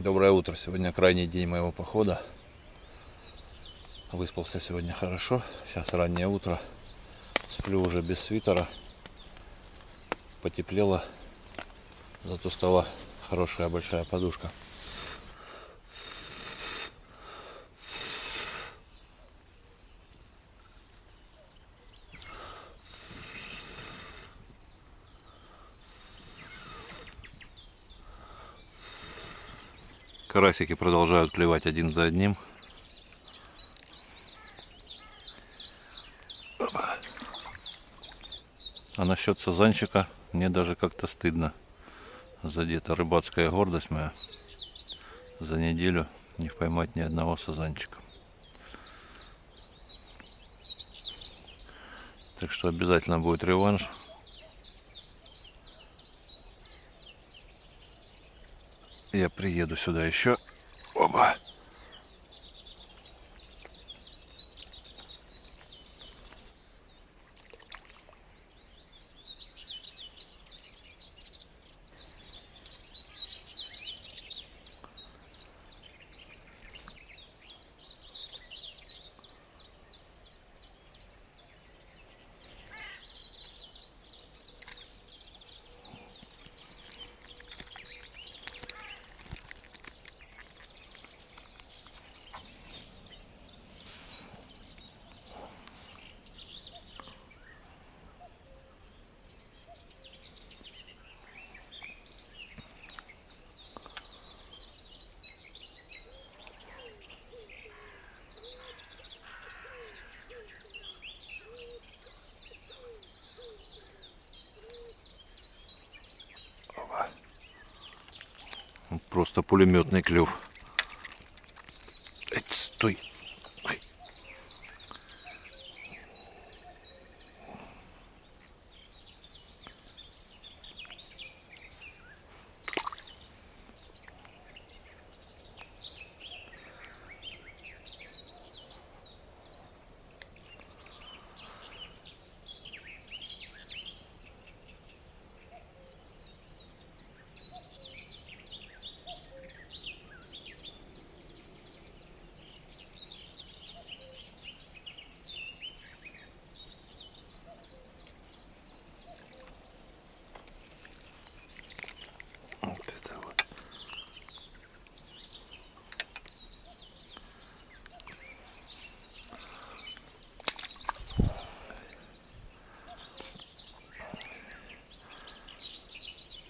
Доброе утро. Сегодня крайний день моего похода. Выспался сегодня хорошо. Сейчас раннее утро. Сплю уже без свитера. Потеплело. Зато стала хорошая большая подушка. Карасики продолжают клевать один за одним. А насчет сазанчика мне даже как-то стыдно. Задета рыбацкая гордость моя. За неделю не поймать ни одного сазанчика. Так что обязательно будет реванш. Я приеду сюда еще. Оба. Просто пулеметный клев. Стой. Ой.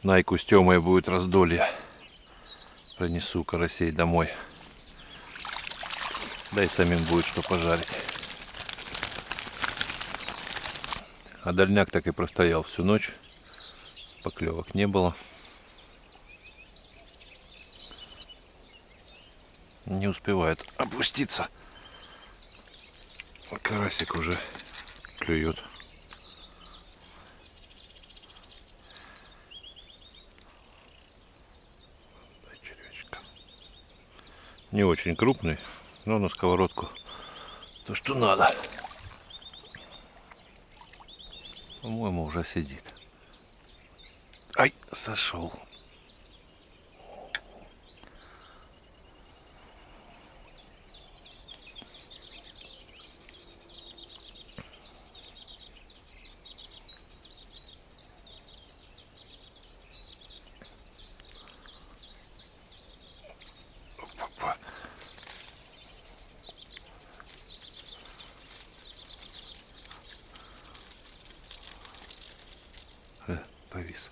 Найку с Тёмой будет раздолье. Принесу карасей домой. Да и самим будет что пожарить. А дальняк так и простоял всю ночь. Поклевок не было. Не успевает опуститься. Карасик уже клюет. Червячка. Не очень крупный, но на сковородку то, что надо. По-моему, уже сидит. Ай, сошел. Опа. Повис.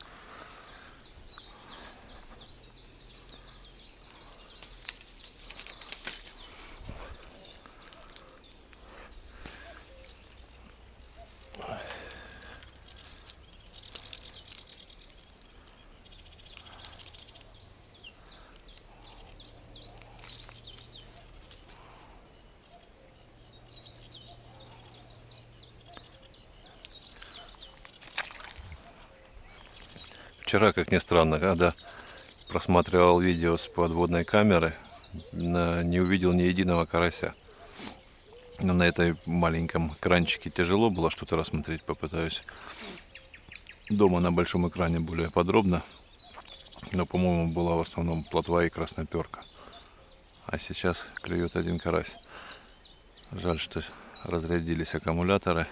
Вчера, как ни странно, когда просматривал видео с подводной камеры, не увидел ни единого карася. Но на этой маленьком экранчике тяжело было что-то рассмотреть. Попытаюсь дома на большом экране более подробно. Но, по-моему, была в основном плотва и красноперка. А сейчас клюет один карась. Жаль, что разрядились аккумуляторы.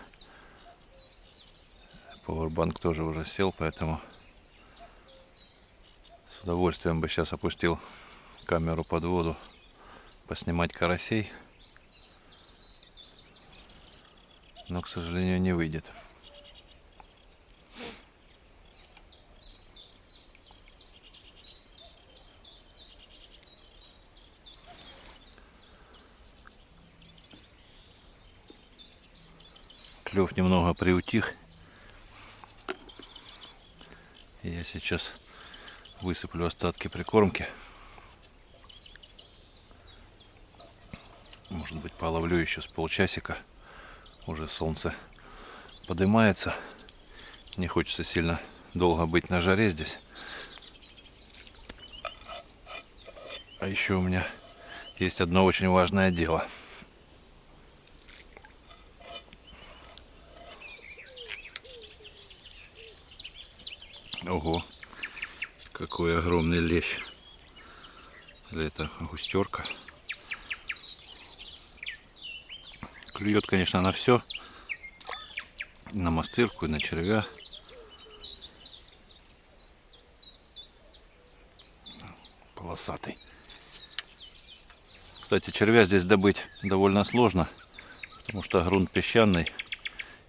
Powerbank тоже уже сел, поэтому с удовольствием бы сейчас опустил камеру под воду, поснимать карасей. Но, к сожалению, не выйдет. Клев немного приутих. Я сейчас высыплю остатки прикормки. Может быть, половлю еще с полчасика. Уже солнце поднимается. Не хочется сильно долго быть на жаре здесь. А еще у меня есть одно очень важное дело. Ого, какой огромный лещ. Или это густерка. Клюет, конечно, на все. На мастырку и на червя. Полосатый. Кстати, червя здесь добыть довольно сложно, потому что грунт песчаный.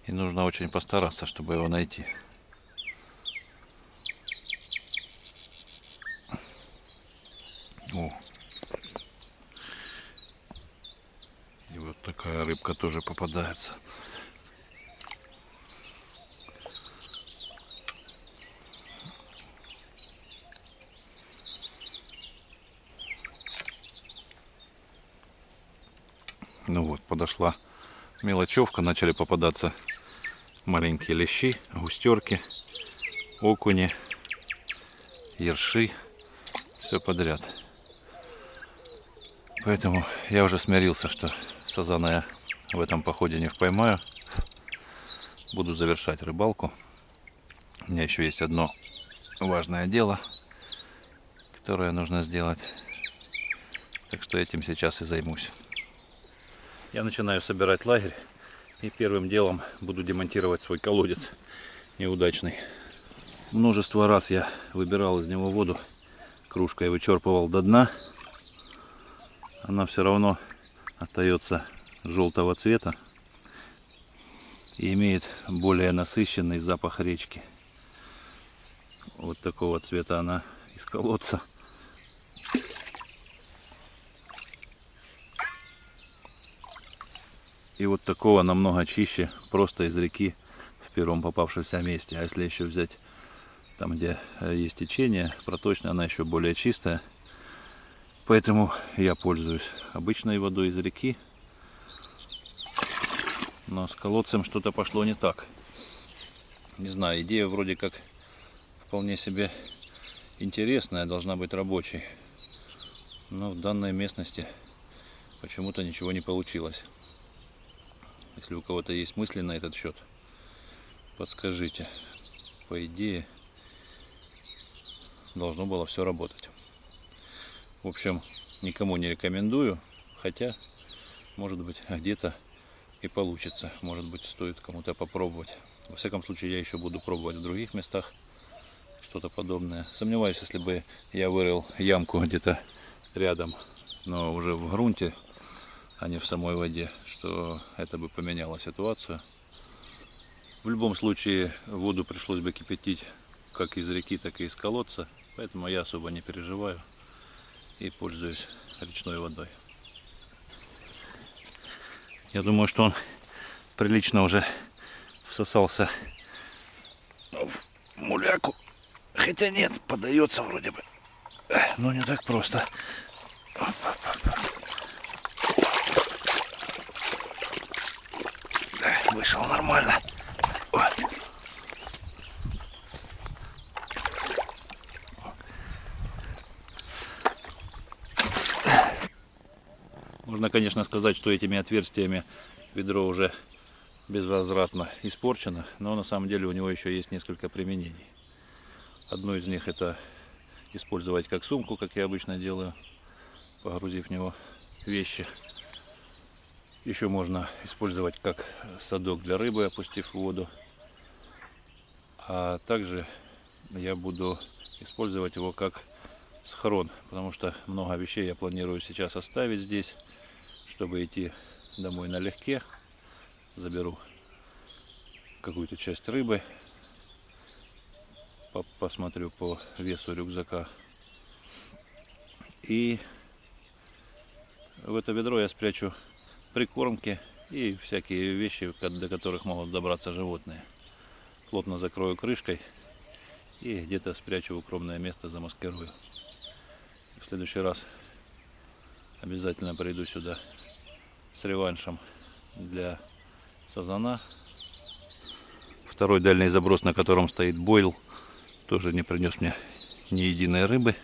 И нужно очень постараться, чтобы его найти. О. И вот такая рыбка тоже попадается. Ну вот, подошла мелочевка, начали попадаться маленькие лещи, густерки, окуни, ерши, все подряд. Поэтому я уже смирился, что сазана я в этом походе не поймаю. Буду завершать рыбалку. У меня еще есть одно важное дело, которое нужно сделать. Так что этим сейчас и займусь. Я начинаю собирать лагерь. И первым делом буду демонтировать свой колодец неудачный. Множество раз я выбирал из него воду, кружкой вычерпывал до дна. Она все равно остается желтого цвета и имеет более насыщенный запах речки. Вот такого цвета она из колодца. И вот такого намного чище просто из реки в первом попавшемся месте. А если еще взять там, где есть течение, проточная, она еще более чистая. Поэтому я пользуюсь обычной водой из реки. Но с колодцем что-то пошло не так. Не знаю, идея вроде как вполне себе интересная, должна быть рабочей. Но в данной местности почему-то ничего не получилось. Если у кого-то есть мысли на этот счет, подскажите. По идее, должно было все работать. В общем, никому не рекомендую, хотя, может быть, где-то и получится. Может быть, стоит кому-то попробовать. Во всяком случае, я еще буду пробовать в других местах что-то подобное. Сомневаюсь, если бы я вырыл ямку где-то рядом, но уже в грунте, а не в самой воде, что это бы поменяло ситуацию. В любом случае, воду пришлось бы кипятить как из реки, так и из колодца, поэтому я особо не переживаю и пользуюсь речной водой. Я думаю, что он прилично уже всосался в муляку. Хотя нет, подается вроде бы. Но не так просто. Вышел нормально. Можно, конечно, сказать, что этими отверстиями ведро уже безвозвратно испорчено, но на самом деле у него еще есть несколько применений. Одно из них — это использовать как сумку, как я обычно делаю, погрузив в него вещи. Еще можно использовать как садок для рыбы, опустив в воду. А также я буду использовать его как схрон, потому что много вещей я планирую сейчас оставить здесь, чтобы идти домой налегке. Заберу какую-то часть рыбы, посмотрю по весу рюкзака. И в это ведро я спрячу прикормки и всякие вещи, до которых могут добраться животные. Плотно закрою крышкой и где-то спрячу в укромное место, замаскирую. В следующий раз обязательно приду сюда с реваншем для сазана. Второй дальний заброс, на котором стоит бойл, тоже не принес мне ни единой рыбы.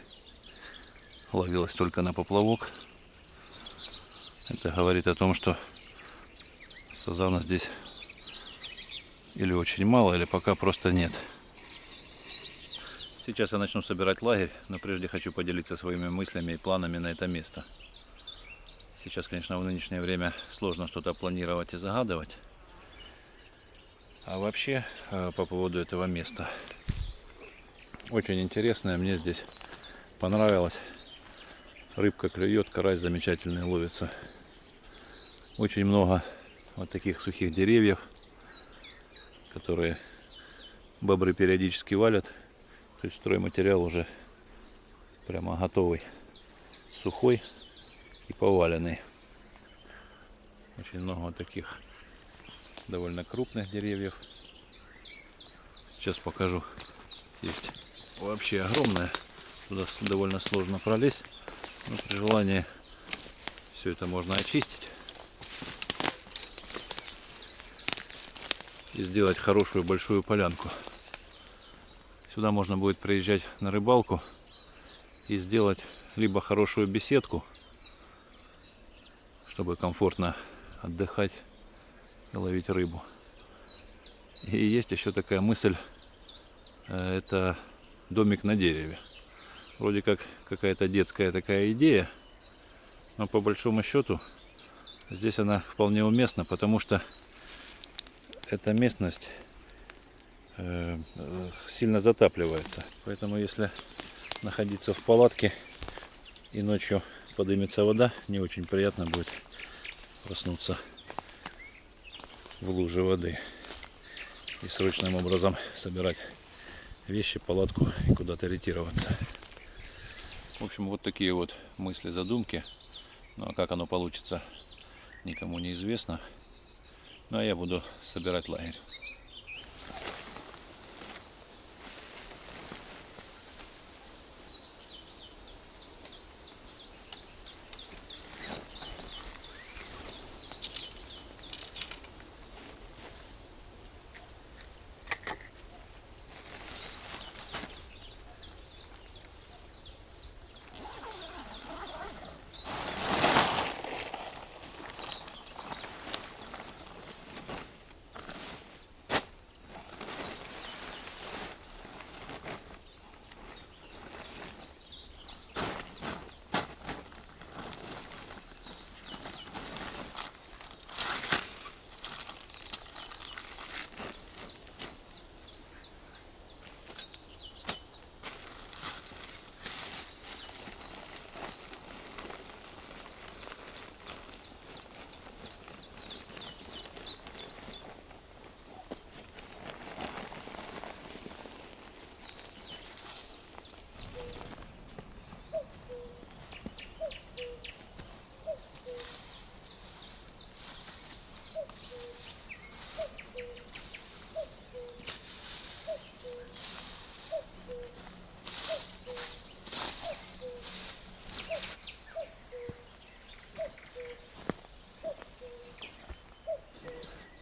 Ловилась только на поплавок. Это говорит о том, что сазана здесь или очень мало, или пока просто нет. Сейчас я начну собирать лагерь, но прежде хочу поделиться своими мыслями и планами на это место. Сейчас, конечно, в нынешнее время сложно что-то планировать и загадывать. А вообще, по поводу этого места. Очень интересное, мне здесь понравилось. Рыбка клюет, карась замечательный ловится. Очень много вот таких сухих деревьев, которые бобры периодически валят. То есть стройматериал уже прямо готовый, сухой и поваленный. Очень много вот таких довольно крупных деревьев. Сейчас покажу. Есть вообще огромное. Туда довольно сложно пролезть. Но при желании все это можно очистить и сделать хорошую большую полянку. Сюда можно будет приезжать на рыбалку и сделать либо хорошую беседку, чтобы комфортно отдыхать и ловить рыбу. И есть еще такая мысль, это домик на дереве. Вроде как какая-то детская такая идея, но по большому счету здесь она вполне уместна, потому что эта местность сильно затапливается. Поэтому если находиться в палатке и ночью поднимется вода, не очень приятно будет проснуться в луже воды и срочным образом собирать вещи, палатку и куда-то ретироваться. В общем, вот такие вот мысли, задумки. Ну а как оно получится, никому не известно. Ну а я буду собирать лагерь.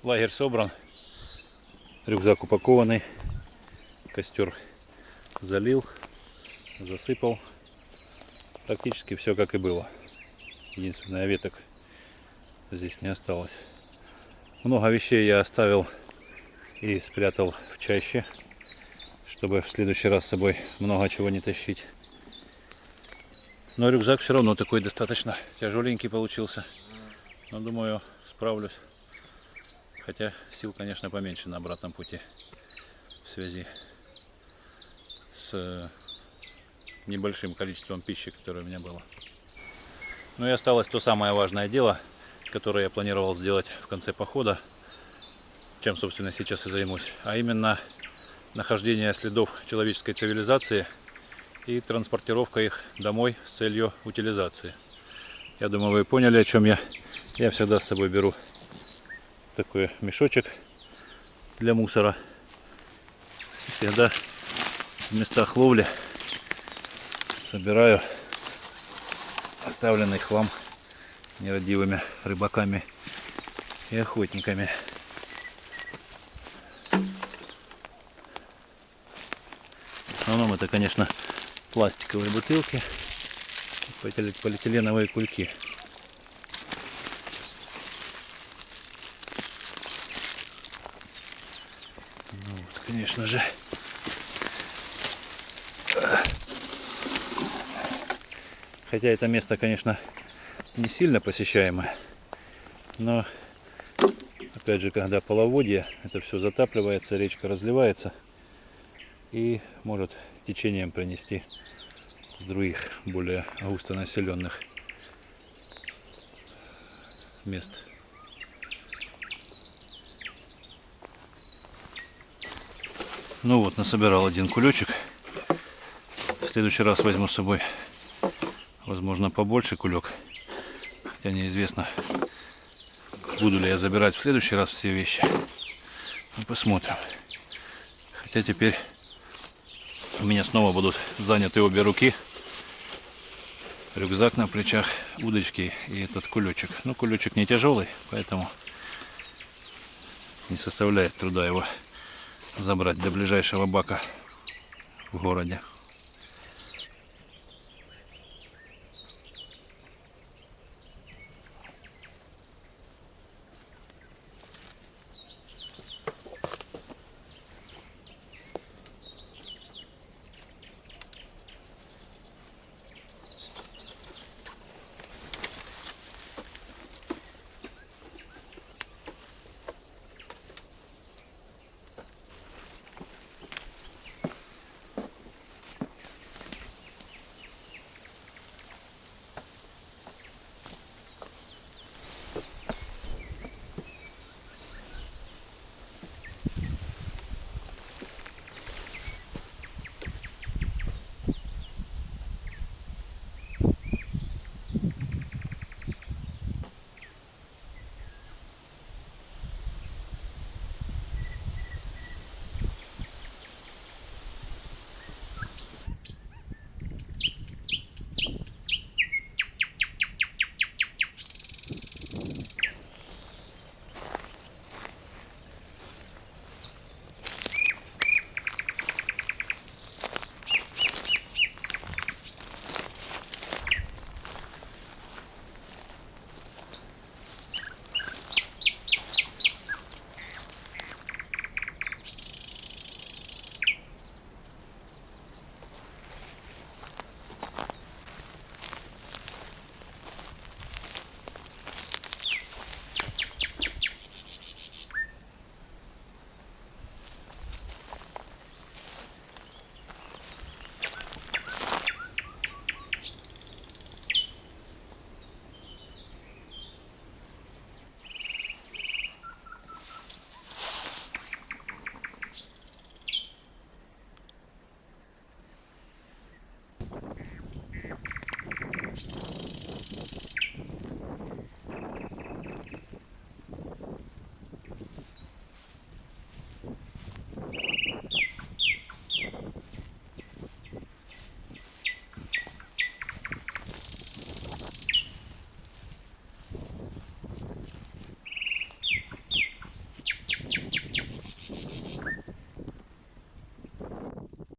Лагерь собран, рюкзак упакованный, костер залил, засыпал. Практически все как и было. Единственное, веток здесь не осталось. Много вещей я оставил и спрятал в чаще, чтобы в следующий раз с собой много чего не тащить. Но рюкзак все равно такой достаточно тяжеленький получился. Но думаю, справлюсь. Хотя сил, конечно, поменьше на обратном пути в связи с небольшим количеством пищи, которое у меня было. Ну и осталось то самое важное дело, которое я планировал сделать в конце похода, чем, собственно, сейчас и займусь, а именно нахождение следов человеческой цивилизации и транспортировка их домой с целью утилизации. Я думаю, вы поняли, о чем я. Я всегда с собой беру такой мешочек для мусора. Всегда в местах ловли собираю оставленный хлам нерадивыми рыбаками и охотниками. В основном это, конечно, пластиковые бутылки, полиэтиленовые кульки. Ну вот, конечно же, хотя это место, конечно, не сильно посещаемое, но опять же, когда половодье, это все затапливается, речка разливается и может течением принести с других, более густонаселенных мест. Ну вот, насобирал один кулечек. В следующий раз возьму с собой, возможно, побольше кулек. Хотя неизвестно, буду ли я забирать в следующий раз все вещи. Ну, посмотрим. Хотя теперь у меня снова будут заняты обе руки. Рюкзак на плечах, удочки и этот кулечек. Ну, кулечек не тяжелый, поэтому не составляет труда его забрать до ближайшего бака в городе.